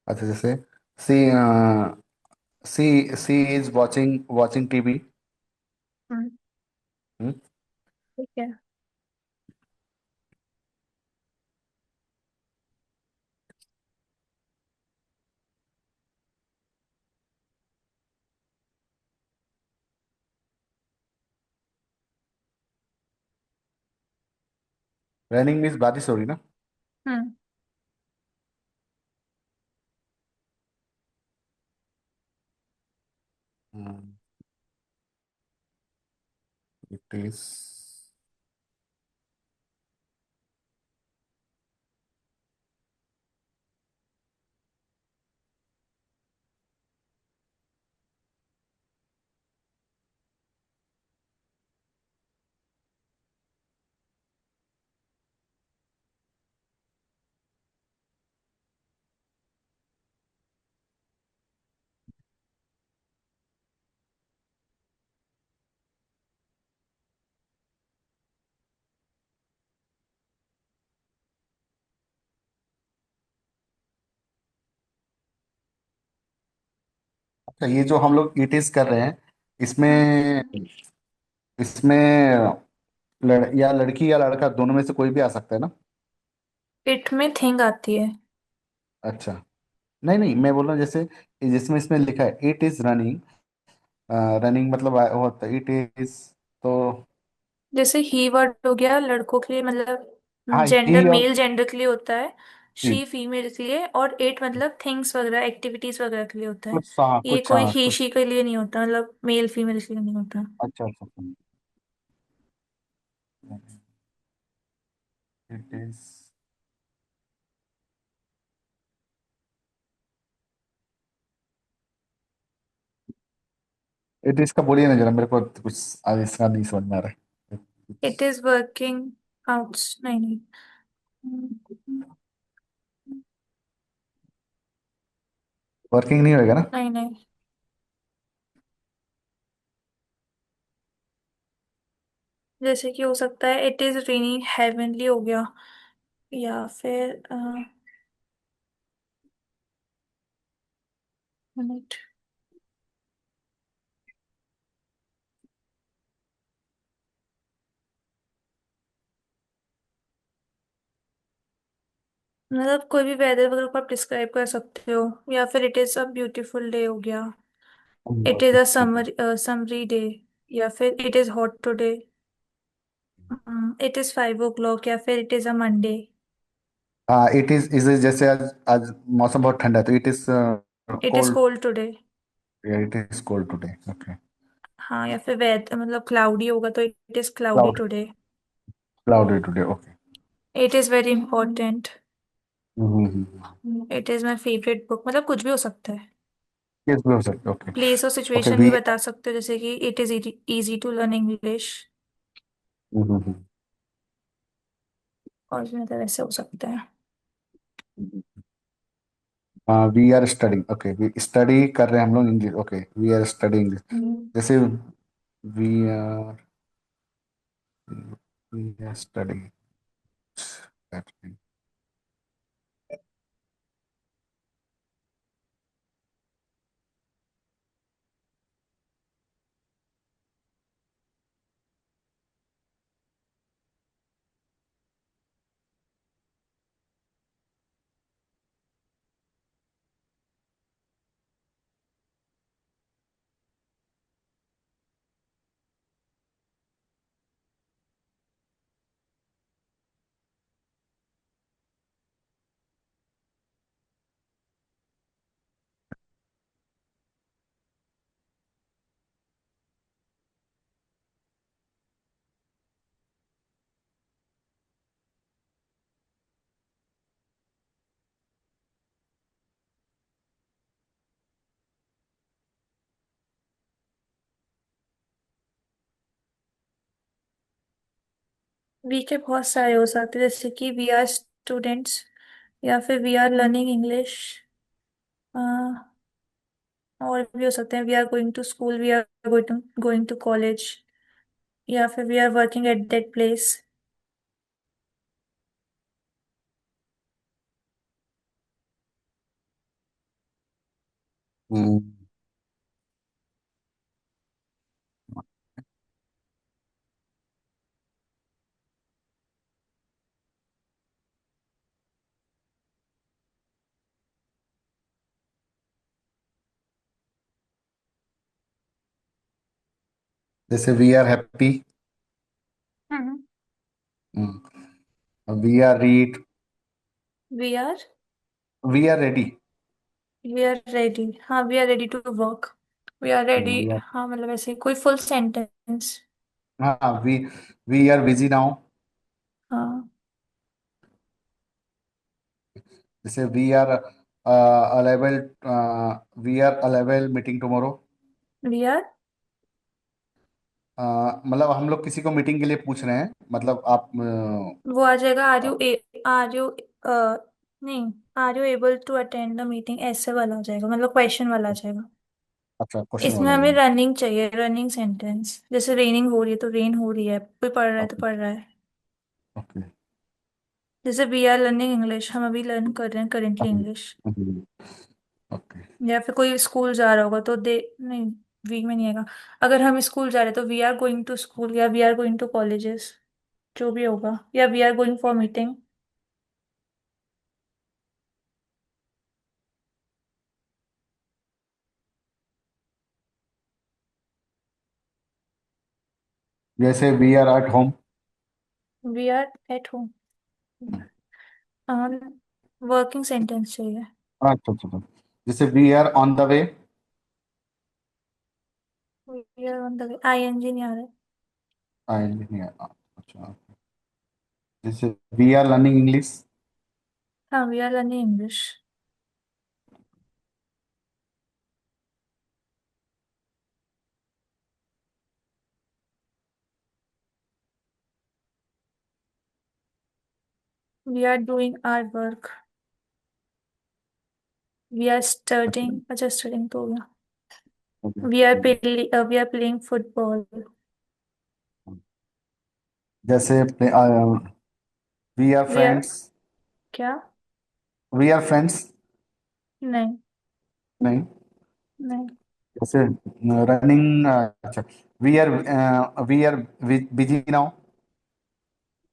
अच्छा, जैसे she she is watching watching TV. Hmm, ठीक है। रेनिंग मीन्स बारिश हो रही ना। हम्म। इट इज, अच्छा ये जो हम लोग इट इज कर रहे हैं, इसमें इसमें या लड़की या लड़का दोनों में से कोई भी आ सकता है ना। इट में थिंग आती है। अच्छा, नहीं नहीं, मैं बोल रहा हूँ जैसे जिसमें इसमें लिखा है इट इज रनिंग, रनिंग मतलब होता है इट इज, तो जैसे ही वर्ड हो गया लड़कों के लिए, मतलब हाँ जेंडर ही और मेल जेंडर के लिए होता है। जी, शी फीमेल के लिए, और इट मतलब थिंग्स वगैरह, एक्टिविटीज वगैरह के लिए होता है। कुछ हाँ ये कुछ कोई हाँ ही कुछ। शी के लिए नहीं होता, मतलब मेल फीमेल के लिए नहीं होता। अच्छा अच्छा, इट इज, इट इज का बोलिए ना जरा, मेरे को कुछ आज इसका नहीं समझ में आ रहा है। It is working out. नहीं नहीं। वर्किंग नहीं होएगा ना। नहीं नहीं। जैसे कि हो सकता है इट इज रेनिंग हेवनली हो गया, या फिर मिनट, मतलब कोई भी वेदर वगैरह को आप डिस्क्राइब कर सकते हो। या फिर it is a beautiful day हो गया, it is a summer summary day, या फिर it is hot today, it is 5 o'clock, या फिर इट इज अ मंडे। हाँ इट इज जैसे आज आज मौसम बहुत ठंडा है तो it is it is cold, cold today. It is cold today, okay. हाँ, या फिर वेदर मतलब क्लाउडी होगा तो it is cloudy cloud, today. Cloudy today, okay. It is very important. Hmm, it is my favourite book, मतलब कुछ भी हो सकता है। किस भी हो सकते, ओके। प्लेस और ओके सिचुएशन भी वी, बता सकते हो, जैसे कि it is easy to learn English, और भी मतलब ऐसे हो सकता है। We are studying, okay, we study कर रहे हैं हम लोग English, okay, we are studying. Hmm, जैसे we are we are studying. We के बहुत सारे हो सकते हैं, जैसे कि वी आर स्टूडेंट्स, या फिर वी आर लर्निंग इंग्लिश, और भी हो सकते हैं we are going to school, we are going to college, या फिर we are working at that place. Hmm, जैसे we are happy, hmm. We are read, we are we are ready. We are ready, हाँ we are ready to work, we are ready, we are, हाँ मतलब ऐसे कोई full sentence. हाँ, we are busy now. हाँ, जैसे available we are available meeting tomorrow. We are, मतलब हम लोग किसी को मीटिंग के लिए पूछ रहे हैं, मतलब आप वो आ जाएगा आर यू नहीं, are you able to attend the meeting, ऐसे वाला आ जाएगा, मतलब क्वेश्चन वाला आ जाएगा। अच्छा, क्वेश्चन इसमें वाला हमें है। रनिंग चाहिए, रनिंग सेंटेंस, जैसे रेनिंग हो रही है तो रेन हो रही है, कोई पढ़ रहा है तो ओके, पढ़ रहा है। ओके, जैसे वी आर लर्निंग इंग्लिश, हम अभी लर्न कर रहे हैं करेंटली इंग्लिश। ओके। या फिर कोई स्कूल जा रहा होगा तो दे, नहीं, वी में नहीं आएगा। अगर हम स्कूल जा रहे हैं तो we are going to school, या we are going to colleges, जो भी होगा, या we are going for meeting. जैसे we are at home. We are at home, working sentence चाहिए। अच्छा, अच्छा, अच्छा। जैसे we are on the way. We are on the way, I N G नहीं आ रहा है। आई नहीं है, अच्छा। जैसे वी आर लर्निंग इंग्लिश। हाँ, we are learning English. We are doing our work, we are studying, अच्छा स्टडिंग तो हो गया। We are playing football. जैसे we are we are, friends. क्या? We are friends. नहीं, नहीं। नहीं, जैसे रनिंग, अच्छा, we are busy now.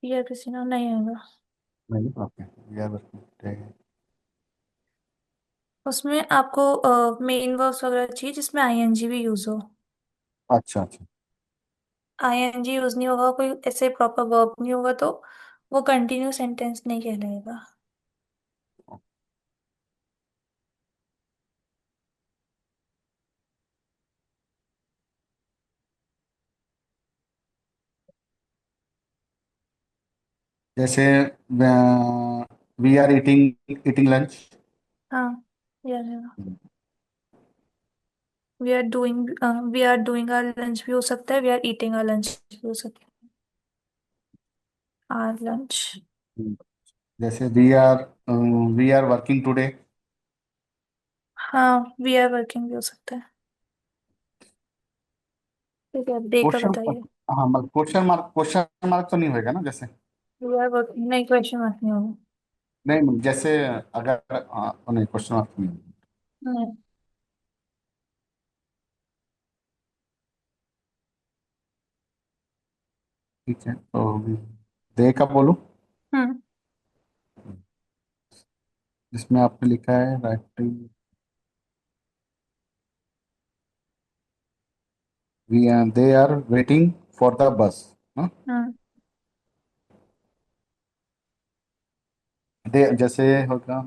We are किसी ना नहीं आएगा। नहीं, ओके, वी आर, ठीक है। उसमें आपको मेन वर्ब्स वगैरह चाहिए जिसमें आईएनजी भी यूज हो। अच्छा, अच्छा। आईएनजी यूज नहीं होगा, कोई ऐसे प्रॉपर वर्ब नहीं होगा, तो वो कंटिन्यू सेंटेंस नहीं कहलाएगा। जैसे we are eating eating lunch. हाँ, याद है। We are doing our lunch भी हो सकता है, we are eating our lunch भी हो सकता है, आवर लंच। जैसे वी आर वर्किंग टुडे। हाँ, वी आर वर्किंग भी हो सकता है। ठीक है, डे का क्वेश्चन, बताइए। हाँ मतलब क्वेश्चन मार्क तो नहीं होएगा ना जैसे? वी आर वर्किंग, नहीं क्वेश्चन मार्क नहीं होगा। नहीं जैसे अगर नहीं क्वेश्चन मार्क नहीं होगा। हम्म। ठीक है तो दे का बोलूं, हम्म। जिसमें आपने लिखा है writing, we they are waiting for the bus. Hmm. They जैसे होगा,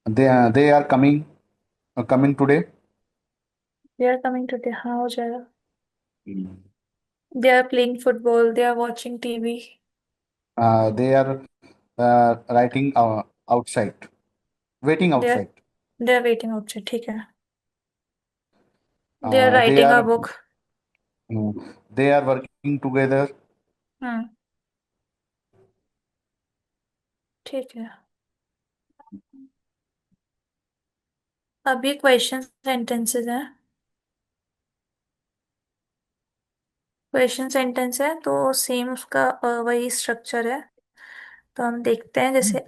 they are coming today. They are coming today, हाँ हो जाएगा। They are playing football, they are watching TV. They are writing outside, waiting they are outside. They are waiting outside, ठीक है। They are they writing a are book. They are working together. Hmm. ठीक है। अभी question sentences हैं। Question sentence है तो same उसका वही स्ट्रक्चर है। तो हम देखते हैं, जैसे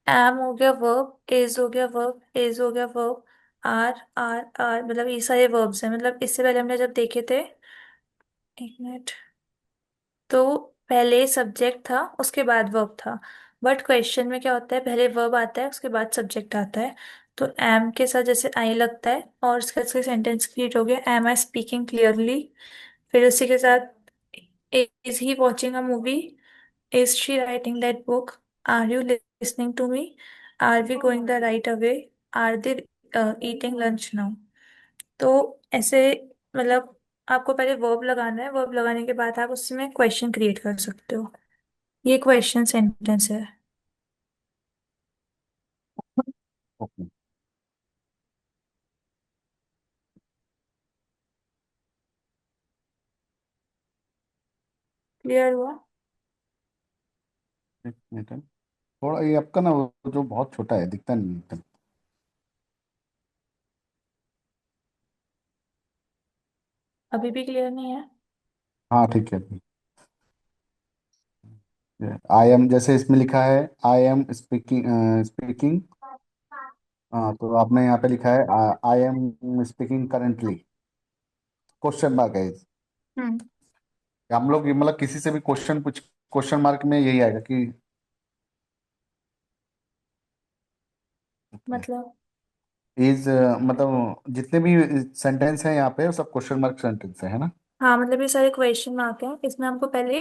एम हो गया वर्ब, इज हो गया वर्ब, इज हो गया वर्ब, आर मतलब ये सारे वर्ब्स हैं। मतलब इससे पहले हमने जब देखे थे, एक मिनट, तो पहले सब्जेक्ट था उसके बाद वर्ब था। बट क्वेश्चन में क्या होता है, पहले वर्ब आता है उसके बाद सब्जेक्ट आता है। तो एम के साथ जैसे आई लगता है और उसका सेंटेंस क्रिएट हो गया, एम आई स्पीकिंग क्लियरली। फिर उसी के साथ is he watching a movie, is she writing that book, are you listening to me, are we going the right away, are they eating lunch now. तो ऐसे, मतलब आपको पहले वर्ब लगाना है, वर्ब लगाने के बाद आप उसमें क्वेश्चन क्रिएट कर सकते हो। ये क्वेश्चन सेंटेंस है। ओके, क्लियर हुआ? एक मिनट है। थोड़ा ये आपका ना वो जो बहुत छोटा है, दिखता नहीं है एकदम। अभी भी क्लियर नहीं है? हाँ ठीक है। आई एम जैसे इसमें लिखा है, आई एम स्पीकिंग स्पीकिंग, हाँ तो आपने यहाँ पे लिखा है I am speaking currently, question mark है। हम्म। हम लोग मतलब किसी से भी क्वेश्चन पूछ, क्वेश्चन मार्क में यही आएगा कि मतलब इज, मतलब जितने भी सेंटेंस हैं यहाँ पे वो सब क्वेश्चन मार्क सेंटेंस है ना? हाँ, मतलब ये सारे क्वेश्चन मार्क हैं। इसमें हमको पहले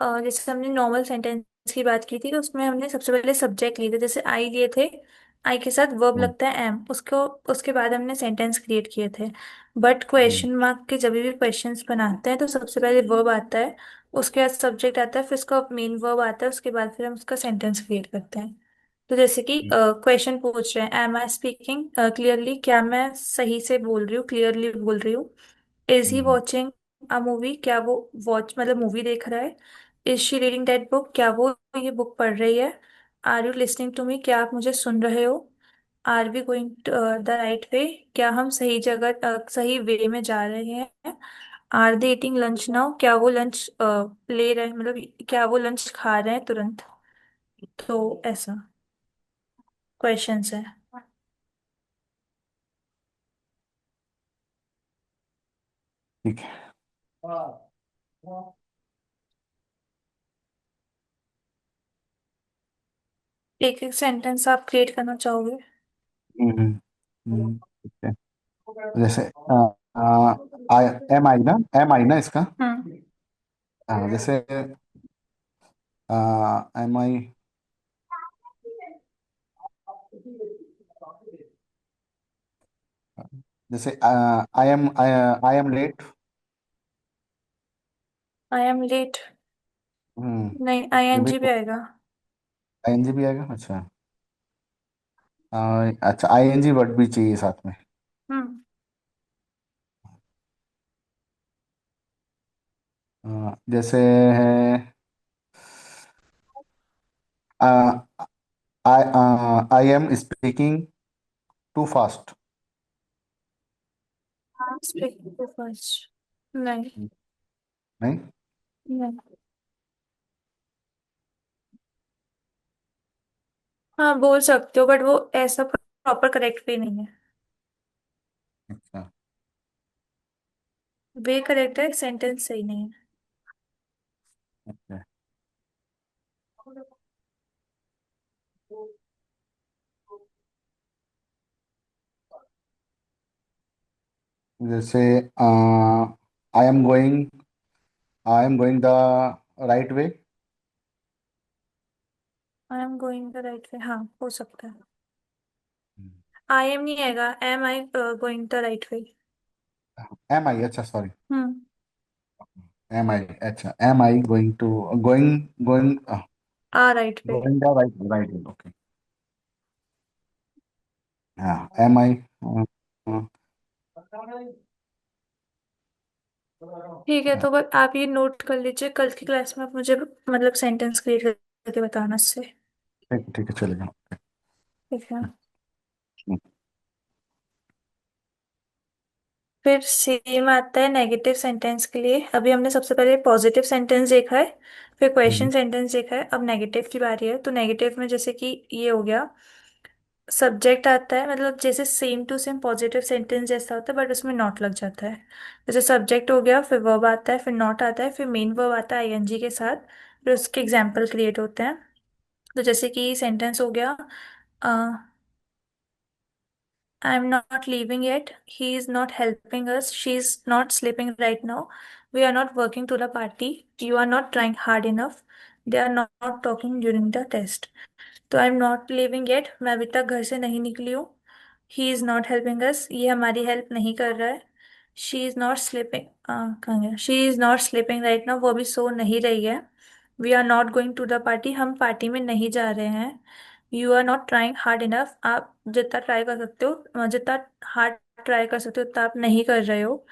जैसे हमने नॉर्मल सेंटेंस की बात की थी, तो उसमें हमने सबसे पहले सब्जेक्ट लिए थे, जैसे आई लिए थे। आई के साथ वर्ब हम्म, लगता है एम, उसको उसके बाद हमने सेंटेंस क्रिएट किए थे। बट हम्म, क्वेश्चन मार्क के जब भी क्वेश्चंस बनाते हैं तो सबसे पहले वर्ब आता है, उसके बाद सब्जेक्ट आता है, फिर उसका मेन वर्ब आता है, उसके बाद फिर हम उसका सेंटेंस क्रिएट करते हैं। तो जैसे कि हम्म, क्वेश्चन पूछ रहे हैं, एम आई स्पीकिंग क्लियरली, क्या मैं सही से बोल रही हूँ, क्लियरली बोल रही हूँ। Is he hmm, watching a movie, क्या वो वॉच मतलब मूवी देख रहा है। Is she reading that book, क्या वो ये बुक पढ़ रही है। Are you listening to me, क्या आप मुझे सुन रहे हो। Are we going the right way, क्या हम सही जगह सही वे में जा रहे हैं। Are they eating lunch now, क्या वो लंच ले रहे हैं, मतलब क्या वो लंच खा रहे हैं तुरंत। तो ऐसा क्वेश्चंस है। ठीक है। एक एक सेंटेंस आप क्रिएट करना चाहोगे? ठीक है। जैसे आई एम आई ना, एम आई ना इसका, हम्म। जैसे एम आई, जैसे I am late. I am late, hmm, नहीं आई ये एन भी जी भी आएगा। आईएनजी भी आएगा, अच्छा। अच्छा आईएनजी वर्ड भी चाहिए साथ में। हम्म। जैसे है I am speaking too fast. Speak to first. नहीं। नहीं। नहीं। हाँ बोल सकते हो, बट वो ऐसा प्रॉपर करेक्ट वे नहीं है। अच्छा। वे करेक्ट है, सेंटेंस सही नहीं है। अच्छा। जैसे I am going the right way. I am going the right way, हाँ हो सकता है। आई एम नहीं आएगा, am I going the right way. Am I, अच्छा सॉरी। हम्म। एम आई, अच्छा am I going to, going going a right way. Going the right right way, okay. हाँ, am I. ठीक है, तो बस आप ये नोट कर लीजिए, कल की क्लास में आप मुझे मतलब सेंटेंस क्रिएट करके बताना इससे। ठीक ठीक है, चलेगा। ठीक है। फिर सेम आता है नेगेटिव सेंटेंस के लिए। अभी हमने सबसे पहले पॉजिटिव सेंटेंस देखा है, फिर क्वेश्चन सेंटेंस देखा है, अब नेगेटिव की बारी है। तो नेगेटिव में जैसे कि ये हो गया, सब्जेक्ट आता है, मतलब जैसे same to same positive sentence जैसा होता है, बट उसमें नॉट लग जाता है। जैसे सब्जेक्ट हो गया, फिर वर्ब आता है, फिर नॉट आता है, फिर मेन वर्ब आता है आईएनजी के साथ, फिर उसके एग्जाम्पल क्रिएट होते हैं। तो जैसे कि सेंटेंस हो गया, I am not leaving yet. He is not helping us. She is not sleeping right now. We are not working to the party. You are not trying hard enough. They are not talking during the test. तो I am not living yet, मैं अभी तक घर से नहीं निकली हूँ। He is not helping us, ये हमारी हेल्प नहीं कर रहा है। शी इज़ नॉट स्लीपिंग, कहाँ गया, she is not sleeping right now, वो अभी सो नहीं रही है। We are not going to the party, हम पार्टी में नहीं जा रहे हैं। You are not trying hard enough, आप जितना ट्राई कर सकते हो, जितना हार्ड ट्राई कर सकते हो उतना आप नहीं कर रहे हो।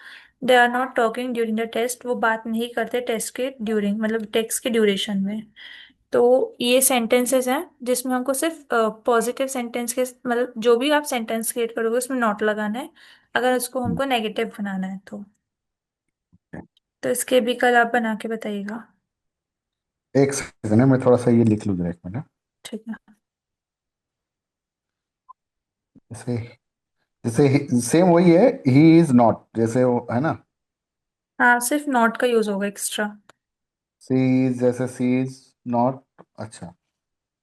They are not talking during the test, वो बात नहीं करते टेस्ट के ड्यूरिंग, मतलब टेस्ट के ड्यूरेशन में। तो ये सेंटेंसेस हैं जिसमें हमको सिर्फ पॉजिटिव सेंटेंस के, मतलब जो भी आप सेंटेंस क्रिएट करोगे उसमें नॉट लगाना है, अगर उसको हमको नेगेटिव बनाना है तो इसके भी कल आप बना के बताइएगा। एक सेकंड है, मैं थोड़ा सा ये लिख लूँ जरा, एक मिनट। ठीक है। जैसे जैसे सेम वही है, ही इज नॉट, जैसे वो है ना। हाँ सिर्फ नॉट का यूज होगा एक्स्ट्रा। सी इज, जैसे सी इज नॉट। अच्छा,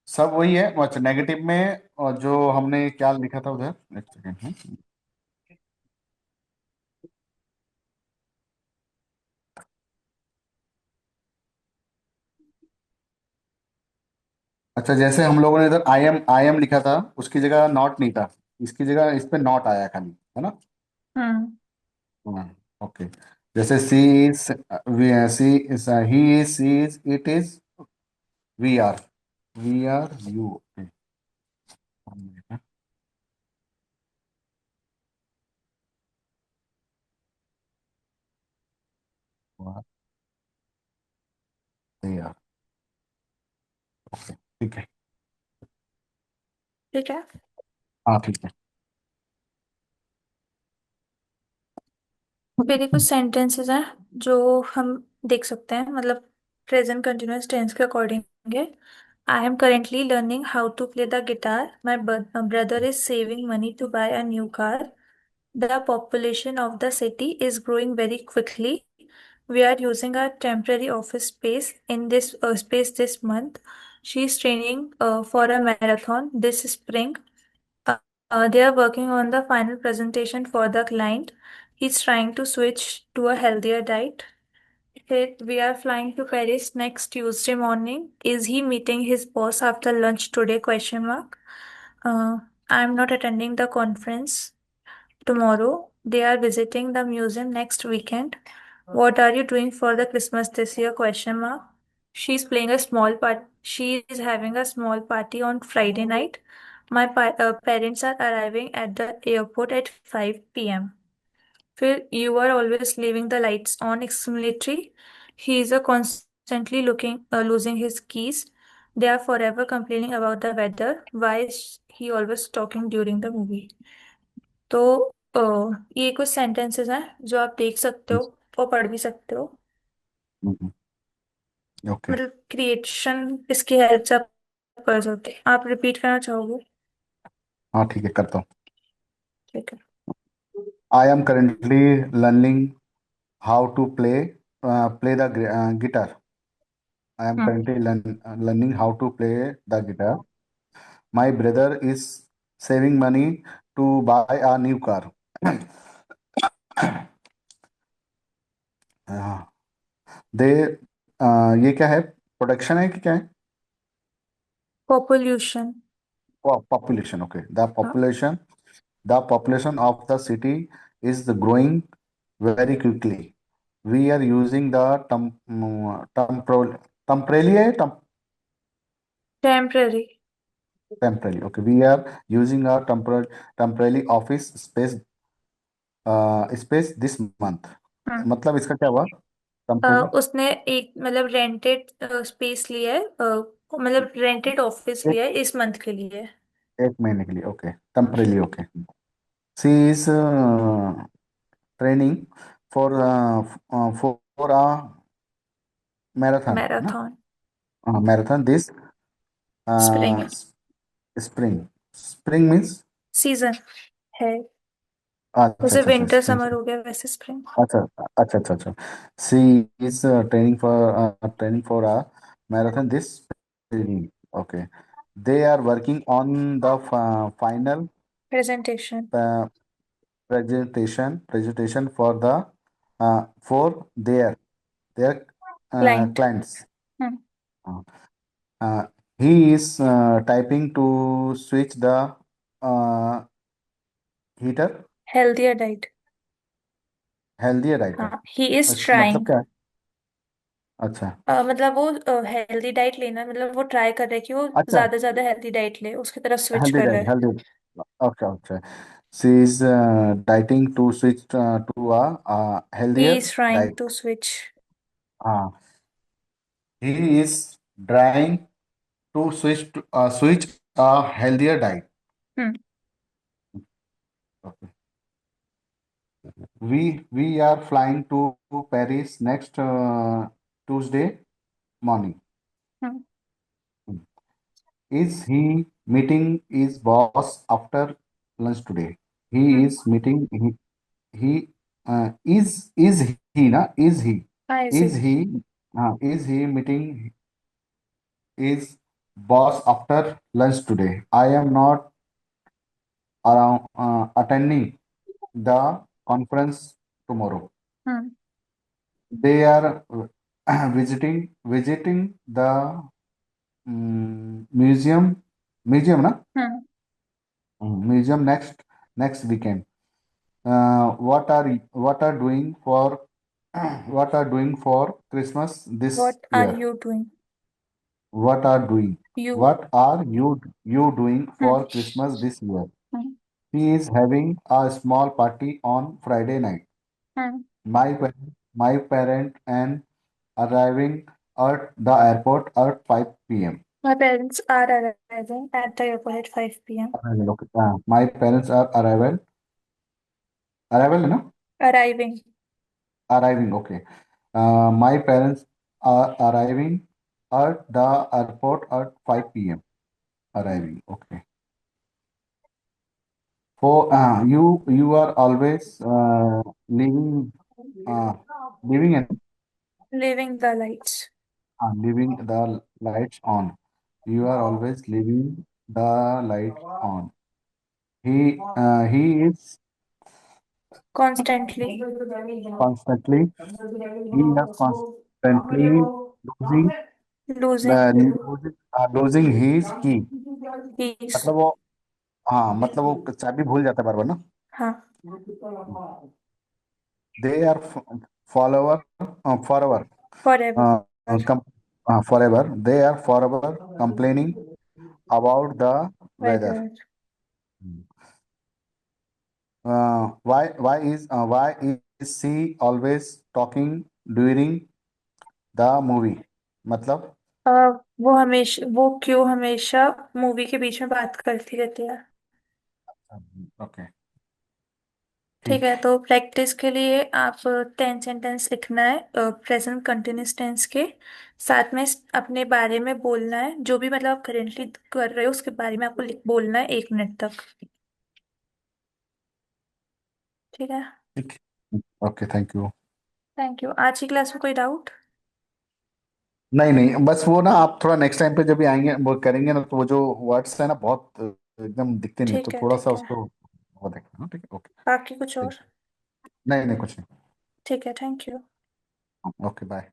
सब वही है। अच्छा, नेगेटिव में और जो हमने क्या लिखा था उधर, एक सेकंड है। अच्छा, जैसे हम लोगों ने इधर आई एम लिखा था, उसकी जगह नॉट नहीं था, इसकी जगह इस पे नॉट आया खाली, है ना। हम्म। हाँ, ओके। जैसे she is, she is, he is, she is, it is, we are you, ठीक है। ठीक है। हाँ ठीक है। फिर ये कुछ सेंटेंसेस हैं जो हम देख सकते हैं, मतलब प्रेजेंट कंटिन्यूअस टेंस के अकॉर्डिंग है। I am currently learning how to play the guitar, my brother is saving money to buy a new car, the population of the city is growing very quickly. We are using a temporary office space in this month. She is training for a marathon this spring. Uh, they are working on the final presentation for the client. He's trying to switch to a healthier diet. We are flying to Paris next Tuesday morning. Is he meeting his boss after lunch today? Question mark. I'm not attending the conference tomorrow. They are visiting the museum next weekend. What are you doing for the Christmas this year? Question mark. She's playing a small part. She is having a small party on Friday night. My parents are arriving at the airport at 5 p.m. फिर you are always leaving the lights on! Exclamatory. He is a constantly losing his keys. They are forever complaining about the weather. Why is he always talking during the movie? तो ये कुछ sentences हैं जो आप देख सकते हो और पढ़ भी सकते हो। ओके मतलब क्रिएशन इसकी हेल्प से आप कर सकते हैं। आप रिपीट करना चाहोगे? हाँ ठीक है करता हूँ। ठीक है। I am currently learning how to play the guitar. I am hmm. currently learning how to play the guitar. My brother is saving money to buy a new car. दे ये क्या है? प्रोडक्शन है कि क्या है? पॉपुलेशन। Population. Okay. The हाँ। population, of the city is growing very quickly. We are using the temporarily है temporary. temporarily. Okay. We are using our temporary office space this month. हम्म। मतलब इसका क्या हुआ? temporary उसने एक मतलब रेंटेड स्पेस लिया है, मतलब रेंटेड ऑफिस एक लिया है इस मंथ के लिए। एक महीने के लिए. Okay temporarily. Okay she is training for for a marathon है ना? Marathon. Marathon this spring. Spring. Spring means season है। अच्छा जैसे अच्छा अच्छा विंटर स्प्रिंग. समर हो गया वैसे स्प्रिंग। अच्छा अच्छा अच्छा अच्छा. She is training for a marathon this spring. Okay. They are working on the final presentation. uh, presentation for their client. clients. Hmm. Uh, he is typing to switch the uh, heater. Healthier diet. Healthier writer. हाँ, he is इसका मतलब trying. क्या है? अच्छा. मतलब वो healthy diet लेना, मतलब वो ट्राई कर रहा है कि वो अच्छा ज्यादा ज्यादा हेल्दी डाइट ले, उसकी तरफ स्विच healthy कर रहा diet. है। Healthy. Okay okay. She is dieting to switch to a he healthier is trying diet. To switch. uh, he is trying to switch a healthier diet. Hmm. Okay. We are flying to Paris next Tuesday morning. Hmm. Is he meeting his boss after lunch today? He hmm. is meeting he is he na is he हाँ, is easy. he is he meeting his boss after lunch today? I am not around attending the conference tomorrow. Hmm. They are visiting the museum na hmm. museum next weekend. What are doing for what are doing for Christmas this what are year? You doing? What are doing? You. What are you doing hmm. for Christmas this year? Hmm. He is having a small party on Friday night. Hmm. My parent and arriving at the airport at 5 p.m. My parents are arriving at the airport at 5 p.m. Okay. My parents are arrival है ना? Arriving. Arriving. Okay. My parents are arriving at the airport at 5 p.m. Arriving. Okay. For you are always uh, leaving and Leaving the lights. leaving the lights on. You are always leaving the lights on. He is Constantly. constantly he is constantly losing Losing losing his key. peace. मतलब वो हाँ मतलब वो चाबी भूल जाता है बार बार ना. हाँ। They are forever Forever. uh, forever. They are forever complaining about the weather. Weather. Why is she always talking during the movie? मतलब अ, वो क्यों हमेशा मूवी के बीच में बात करती रहती है। ओके ठीक ठीक। है, तो प्रैक्टिस के लिए आप 10 सेंटेंस लिखना है प्रेजेंट कंटिन्यूस टेंस के साथ में। अपने बारे में बोलना है, जो भी मतलब आप करेंटली कर रहे हो उसके बारे में आपको बोलना है 1 मिनट तक। ठीक है। ठीक। Okay thank you. Thank you. आज की क्लास में कोई डाउट? नहीं नहीं, बस वो ना आप थोड़ा नेक्स्ट टाइम पे जब भी आएंगे वो करेंगे ना, तो वो जो वर्ड्स है ना बहुत एकदम दिखते नहीं है, तो ठीक है, थोड़ा सा ठीक है। उसको वो देखना। हाँ, ठीक है ओके। बाकी कुछ और? नहीं नहीं कुछ नहीं। ठीक है, थैंक यू। Okay bye.